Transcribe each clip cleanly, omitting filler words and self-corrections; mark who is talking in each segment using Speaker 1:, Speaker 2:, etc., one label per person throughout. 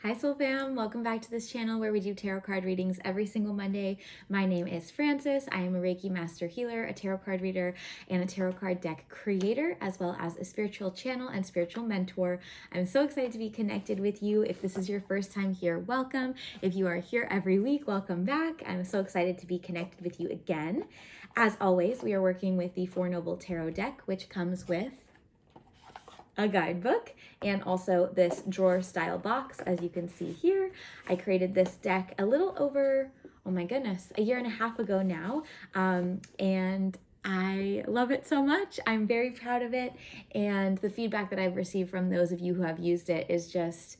Speaker 1: Hi Soul Fam, welcome back to this channel where we do tarot card readings every single Monday. My name is Frances. I am a Reiki master healer, a tarot card reader, and a tarot card deck creator, as well as a spiritual channel and spiritual mentor. I'm so excited to be connected with you. If this is your first time here, welcome. If you are here every week, welcome back. I'm so excited to be connected with you again. As always, we are working with the Four Noble Tarot deck, which comes with a guidebook and also this drawer style box. As you can see here, I created this deck a little over, oh my goodness, a year and a half ago now, and I love it so much. I'm very proud of it, and the feedback that I've received from those of you who have used it is just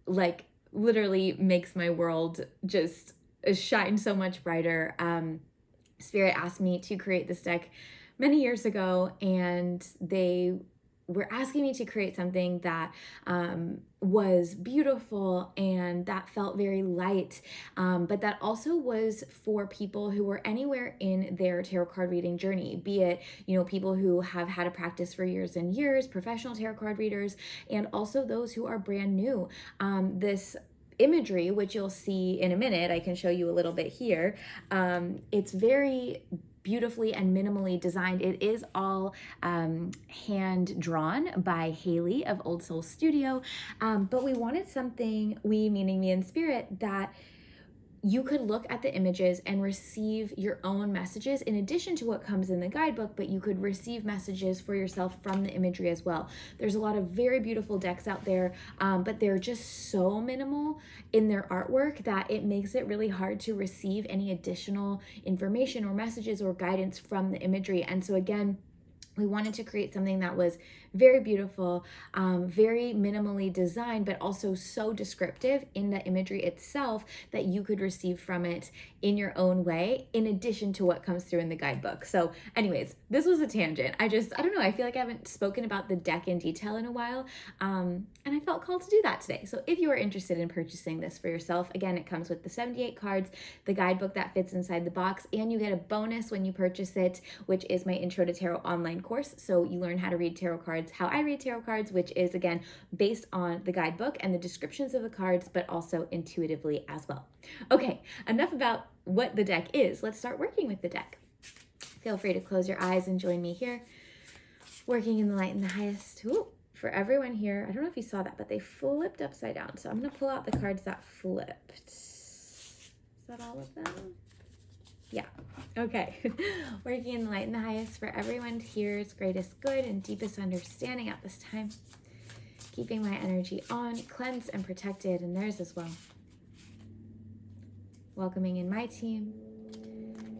Speaker 1: like literally makes my world just shine so much brighter. Spirit asked me to create this deck many years ago, and they were asking me to create something that was beautiful and that felt very light, but that also was for people who were anywhere in their tarot card reading journey, be it, people who have had a practice for years and years, professional tarot card readers, and also those who are brand new. This imagery, which you'll see in a minute, I can show you a little bit here. It's very beautifully and minimally designed. It is all hand drawn by Haley of Old Soul Studio, but we wanted something, we meaning me and Spirit, that you could look at the images and receive your own messages in addition to what comes in the guidebook, but you could receive messages for yourself from the imagery as well. There's a lot of very beautiful decks out there, but they're just so minimal in their artwork that it makes it really hard to receive any additional information or messages or guidance from the imagery. And so again, we wanted to create something that was very beautiful, very minimally designed, but also so descriptive in the imagery itself that you could receive from it in your own way, in addition to what comes through in the guidebook. So anyways, this was a tangent. I don't know, I feel like I haven't spoken about the deck in detail in a while, and I felt called to do that today. So if you are interested in purchasing this for yourself, again, it comes with the 78 cards, the guidebook that fits inside the box, and you get a bonus when you purchase it, which is my Intro to Tarot online course. So you learn how to read tarot cards, how I read tarot cards, which is again based on the guidebook and the descriptions of the cards, but also intuitively as well. Okay, enough about what the deck is. Let's start working with the deck. Feel free to close your eyes and join me here, working in the light and the highest. Ooh, for everyone here, I don't know if you saw that, but they flipped upside down. So I'm going to pull out the cards that flipped. Is that all of them? Yeah. Okay. Working in the light and the highest for everyone here's greatest good and deepest understanding at this time. Keeping my energy on, cleansed and protected, and theirs as well. Welcoming in my team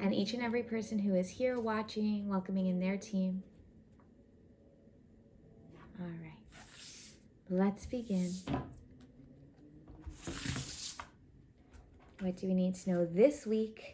Speaker 1: and each and every person who is here watching, welcoming in their team. All right. Let's begin. What do we need to know this week?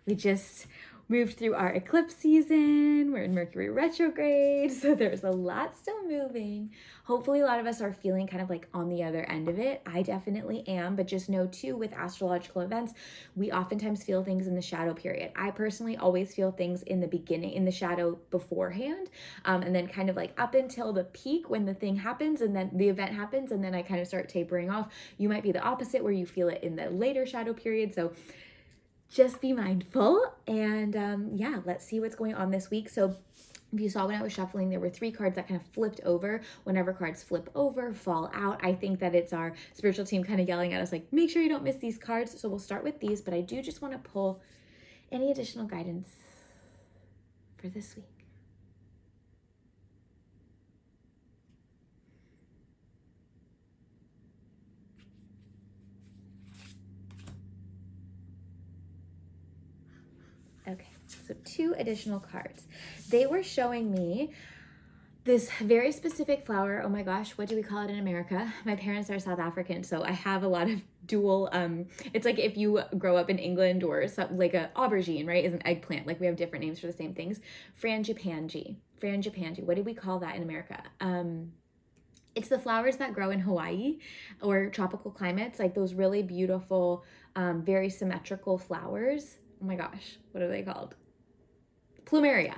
Speaker 1: We just moved through our eclipse season. We're in Mercury retrograde, so there's a lot still moving. Hopefully a lot of us are feeling kind of like on the other end of it. I definitely am, but just know too, with astrological events, we oftentimes feel things in the shadow period. I personally always feel things in the beginning, in the shadow beforehand, and then kind of like up until the peak when the thing happens and then the event happens, and then I kind of start tapering off. You might be the opposite where you feel it in the later shadow period. So just be mindful, and yeah, let's see what's going on this week. So if you saw when I was shuffling, there were 3 cards that kind of flipped over. Whenever cards flip over, fall out, I think that it's our spiritual team kind of yelling at us like, make sure you don't miss these cards. So we'll start with these, but I do just want to pull any additional guidance for this week. Okay, so 2 additional cards. They were showing me this very specific flower. Oh my gosh, what do we call it in America? My parents are South African, so I have a lot of dual, it's like if you grow up in England or something like a aubergine, right, is an eggplant. Like we have different names for the same things. Frangipani. What do we call that in America? It's the flowers that grow in Hawaii or tropical climates, like those really beautiful, very symmetrical flowers. Oh my gosh, what are they called? plumeria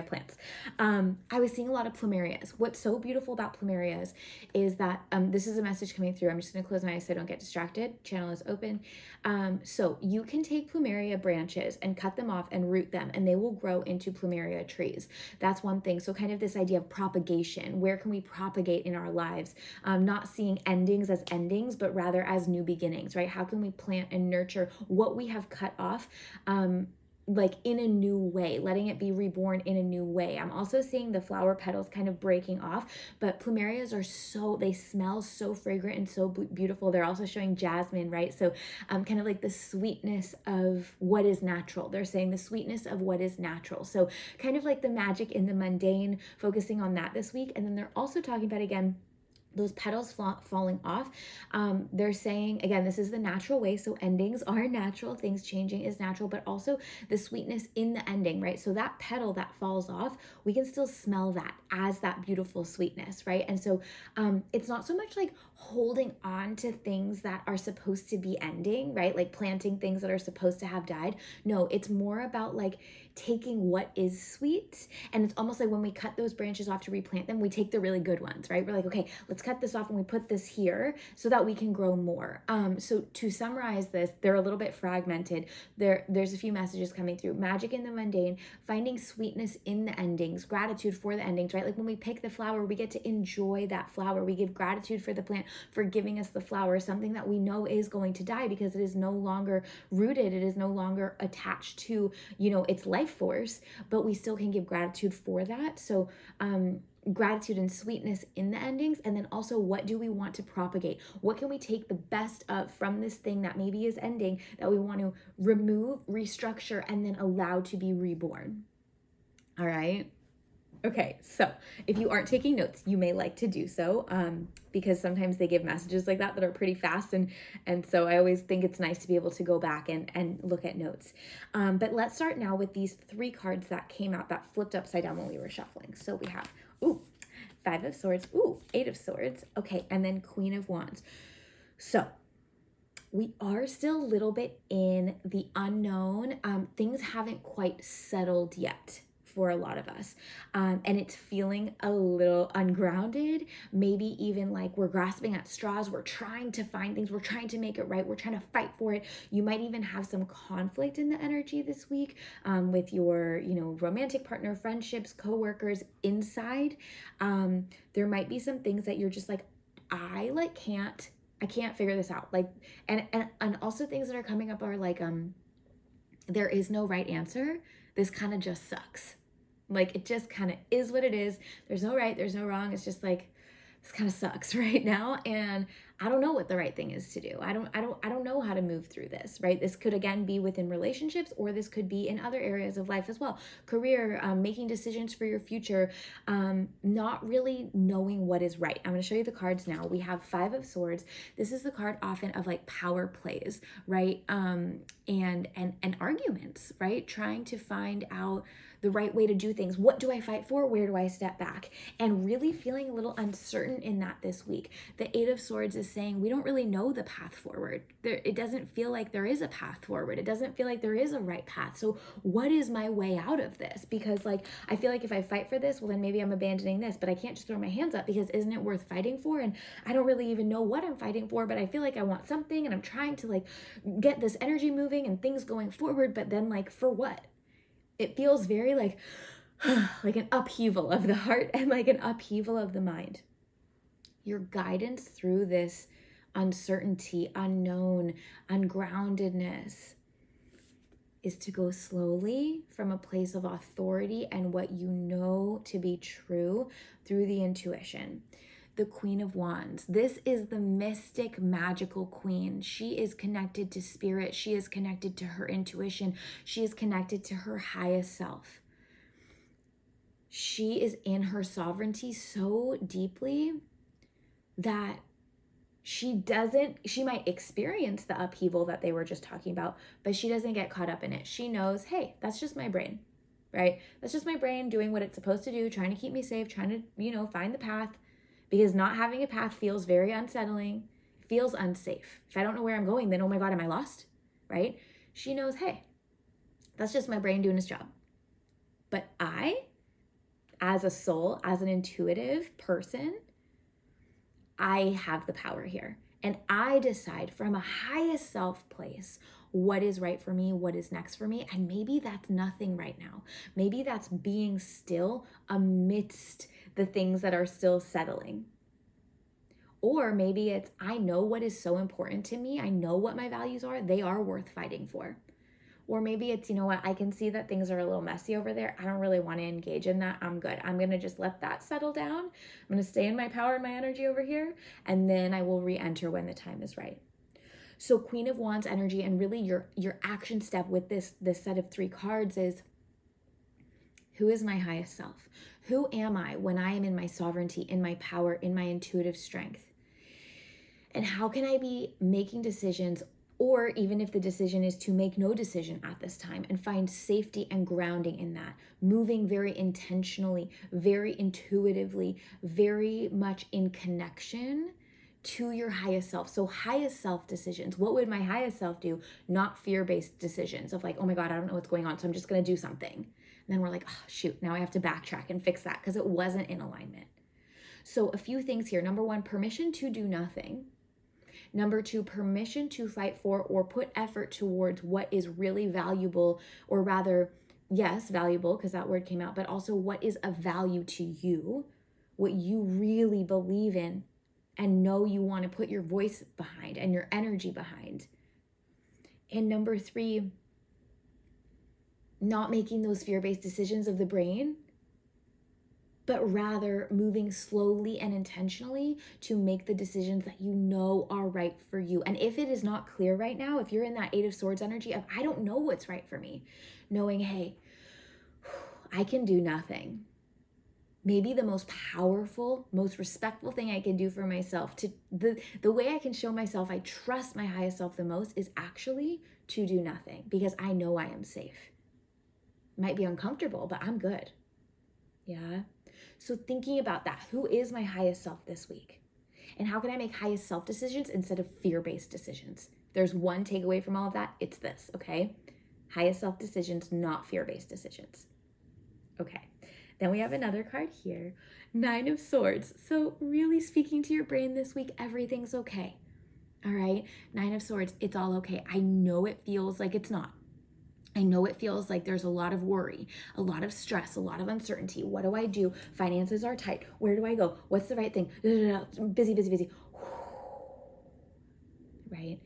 Speaker 1: plants. I was seeing a lot of plumerias. What's so beautiful about plumerias is that, this is a message coming through. I'm just going to close my eyes so I don't get distracted. Channel is open. So you can take plumeria branches and cut them off and root them, and they will grow into plumeria trees. That's one thing. So kind of this idea of propagation. Where can we propagate in our lives? Not seeing endings as endings, but rather as new beginnings, right? How can we plant and nurture what we have cut off? Like in a new way, letting it be reborn in a new way. I'm also seeing the flower petals kind of breaking off, but plumerias are they smell so fragrant and so beautiful. They're also showing jasmine, right? So kind of like the sweetness of what is natural. They're saying the sweetness of what is natural. So kind of like the magic in the mundane, focusing on that this week. And then they're also talking about, again, those petals falling off. They're saying, again, this is the natural way. So endings are natural, things changing is natural, but also the sweetness in the ending, right? So that petal that falls off, we can still smell that as that beautiful sweetness, right? And so it's not so much like holding on to things that are supposed to be ending, right? Like planting things that are supposed to have died. No, it's more about like taking what is sweet. And it's almost like when we cut those branches off to replant them, we take the really good ones, right? We're like, okay, let's cut this off and we put this here so that we can grow more. So to summarize this, they're a little bit fragmented. There's a few messages coming through. Magic in the mundane, finding sweetness in the endings, gratitude for the endings, right? Like when we pick the flower, we get to enjoy that flower. We give gratitude for the plant for giving us the flower, something that we know is going to die because it is no longer rooted. It is no longer attached to, its life force, but we still can give gratitude for that. So, gratitude and sweetness in the endings. And then also, what do we want to propagate? What can we take the best of from this thing that maybe is ending that we want to remove, restructure, and then allow to be reborn? All right. Okay, so if you aren't taking notes, you may like to do so, because sometimes they give messages like that are pretty fast, and so I always think it's nice to be able to go back and look at notes. But let's start now with these 3 cards that came out that flipped upside down when we were shuffling. So we have, 5 of Swords, 8 of Swords, okay, and then Queen of Wands. So we are still a little bit in the unknown. Things haven't quite settled yet for a lot of us. And it's feeling a little ungrounded, maybe even like we're grasping at straws. We're trying to find things. We're trying to make it right. We're trying to fight for it. You might even have some conflict in the energy this week with your, romantic partner, friendships, coworkers inside. There might be some things that you're just like, I can't figure this out. Like, and also things that are coming up are like, there is no right answer. This kind of just sucks. Like, it just kind of is what it is. There's no right, there's no wrong. It's just like, this kind of sucks right now. And I don't know what the right thing is to do. I don't know how to move through this, right? This could again be within relationships, or this could be in other areas of life as well. Career, making decisions for your future, not really knowing what is right. I'm going to show you the cards now. We have 5 of Swords. This is the card often of like power plays, right? And arguments, right? Trying to find out the right way to do things. What do I fight for? Where do I step back? And really feeling a little uncertain in that this week. The 8 of Swords is saying we don't really know the path forward. It doesn't feel like there is a path forward. It doesn't feel like there is a right path. So what is my way out of this? Because like, I feel like if I fight for this, well, then maybe I'm abandoning this, but I can't just throw my hands up because isn't it worth fighting for? And I don't really even know what I'm fighting for, but I feel like I want something and I'm trying to like get this energy moving and things going forward, but then like, for what? It feels very like an upheaval of the heart and like an upheaval of the mind. Your guidance through this uncertainty, unknown, ungroundedness is to go slowly from a place of authority and what you know to be true through the intuition. The Queen of Wands. This is the mystic, magical queen. She is connected to spirit. She is connected to her intuition. She is connected to her highest self. She is in her sovereignty so deeply that she might experience the upheaval that they were just talking about, but she doesn't get caught up in it. She knows, hey, that's just my brain, right? That's just my brain doing what it's supposed to do, trying to keep me safe, trying to, find the path. Because not having a path feels very unsettling, feels unsafe. If I don't know where I'm going, then, oh my God, am I lost? Right? She knows, hey, that's just my brain doing its job. But I, as a soul, as an intuitive person, I have the power here. And I decide from a highest self place what is right for me, what is next for me. And maybe that's nothing right now. Maybe that's being still amidst the things that are still settling. Or maybe it's, I know what is so important to me. I know what my values are. They are worth fighting for. Or maybe it's, you know what, I can see that things are a little messy over there. I don't really want to engage in that. I'm good. I'm going to just let that settle down. I'm going to stay in my power and my energy over here. And then I will re-enter when the time is right. So Queen of Wands energy, and really your action step with this set of 3 cards is, who is my highest self? Who am I when I am in my sovereignty, in my power, in my intuitive strength? And how can I be making decisions, or even if the decision is to make no decision at this time, and find safety and grounding in that, moving very intentionally, very intuitively, very much in connection to your highest self. So highest self decisions. What would my highest self do? Not fear-based decisions of like, oh my God, I don't know what's going on, so I'm just going to do something. And then we're like, oh shoot, now I have to backtrack and fix that because it wasn't in alignment. So a few things here. Number 1, permission to do nothing. Number 2, permission to fight for or put effort towards what is really valuable, or rather, yes, valuable, because that word came out, but also what is of value to you, what you really believe in and know you want to put your voice behind and your energy behind. And number 3, not making those fear-based decisions of the brain, but rather moving slowly and intentionally to make the decisions that you know are right for you. And if it is not clear right now, if you're in that 8 of Swords energy of, I don't know what's right for me, knowing, hey, I can do nothing. Maybe the most powerful, most respectful thing I can do for myself, to the way I can show myself I trust my highest self the most, is actually to do nothing, because I know I am safe. Might be uncomfortable, but I'm good. Yeah. So thinking about that, who is my highest self this week? And how can I make highest self decisions instead of fear-based decisions? If there's one takeaway from all of that, it's this, okay? Highest self decisions, not fear-based decisions. Okay. Then we have another card here, 9 of Swords. So really speaking to your brain this week, everything's okay. All right. 9 of Swords, it's all okay. I know it feels like it's not. I know it feels like there's a lot of worry, a lot of stress, a lot of uncertainty. What do I do? Finances are tight. Where do I go? What's the right thing? Busy, busy, busy. Right?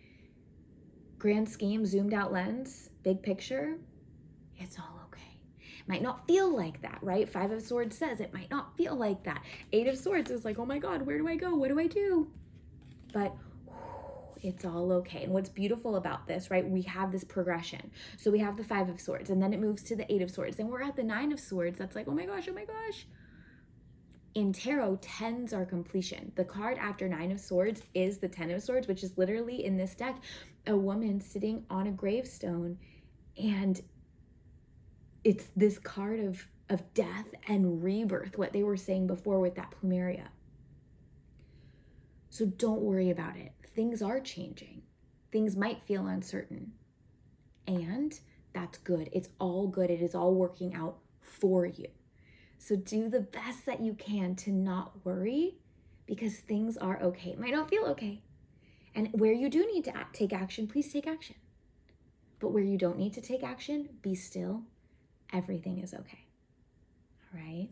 Speaker 1: Grand scheme, zoomed out lens, big picture, it's all okay. Might not feel like that, right? 5 of Swords says it might not feel like that. 8 of Swords is like, oh my God, where do I go? What do I do? But it's all okay. And what's beautiful about this, right? We have this progression. So we have the 5 of Swords, and then it moves to the 8 of Swords. And we're at the 9 of Swords. That's like, oh my gosh, oh my gosh. In tarot, 10s are completion. The card after 9 of Swords is the 10 of Swords, which is literally in this deck, a woman sitting on a gravestone. And it's this card of death and rebirth, what they were saying before with that plumeria. So don't worry about it. Things are changing. Things might feel uncertain. And that's good. It's all good. It is all working out for you. So do the best that you can to not worry, because things are okay. It might not feel okay. And where you do need to take action, please take action. But where you don't need to take action, be still. Everything is okay. All right.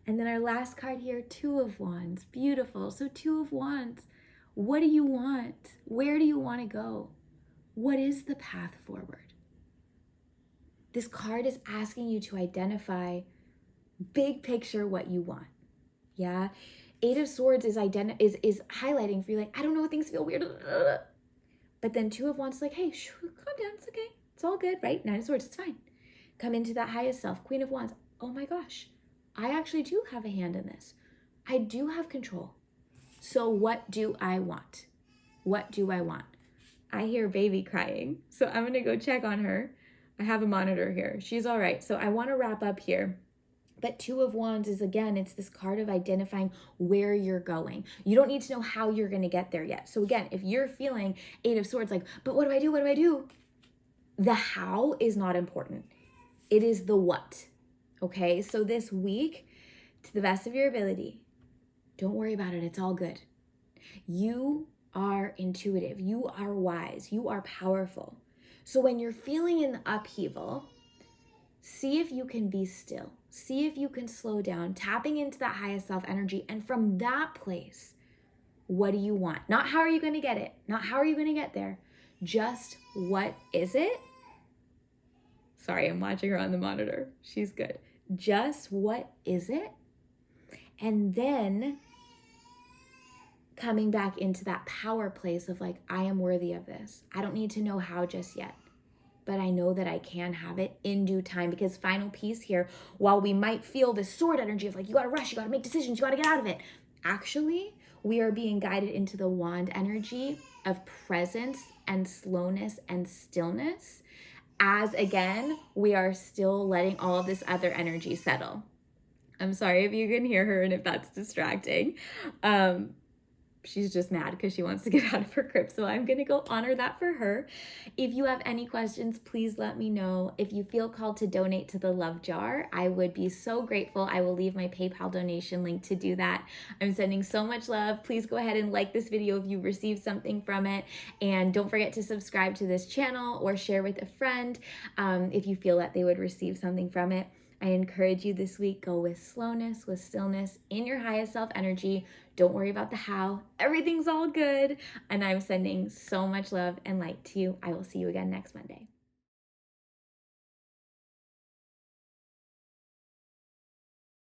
Speaker 1: And then our last card here, 2 of Wands. Beautiful. So 2 of Wands. What do you want? Where do you want to go? What is the path forward? This card is asking you to identify big picture what you want. Yeah. 8 of Swords is highlighting for you, like, I don't know, things feel weird. But then 2 of Wands is like, hey, calm down. It's okay. It's all good, right? 9 of Swords, it's fine. Come into that highest self. Queen of Wands. Oh my gosh. I actually do have a hand in this. I do have control. So what do I want? What do I want? I hear baby crying, so I'm going to go check on her. I have a monitor here. She's all right. So I want to wrap up here. But 2 of Wands is, again, it's this card of identifying where you're going. You don't need to know how you're going to get there yet. So again, if you're feeling 8 of Swords, like, but what do I do? What do I do? The how is not important. It is the what. Okay, so this week, to the best of your ability, don't worry about it. It's all good. You are intuitive. You are wise. You are powerful. So when you're feeling an upheaval, see if you can be still. See if you can slow down, tapping into that highest self energy. And from that place, what do you want? Not how are you going to get it? Not how are you going to get there? Just what is it? Sorry, I'm watching her on the monitor. She's good. Just what is it? And then coming back into that power place of like, I am worthy of this. I don't need to know how just yet, but I know that I can have it in due time. Because final piece here, while we might feel this sword energy of like, you got to rush, you got to make decisions, you got to get out of it. Actually, we are being guided into the wand energy of presence and slowness and stillness, as again, we are still letting all of this other energy settle. I'm sorry if you can hear her and if that's distracting. She's just mad because she wants to get out of her crib. So I'm going to go honor that for her. If you have any questions, please let me know. If you feel called to donate to the Love Jar, I would be so grateful. I will leave my PayPal donation link to do that. I'm sending so much love. Please go ahead and like this video if you received something from it. And don't forget to subscribe to this channel or share with a friend if you feel that they would receive something from it. I encourage you this week, go with slowness, with stillness, in your highest self energy. Don't worry about the how. Everything's all good. And I'm sending so much love and light to you. I will see you again next Monday.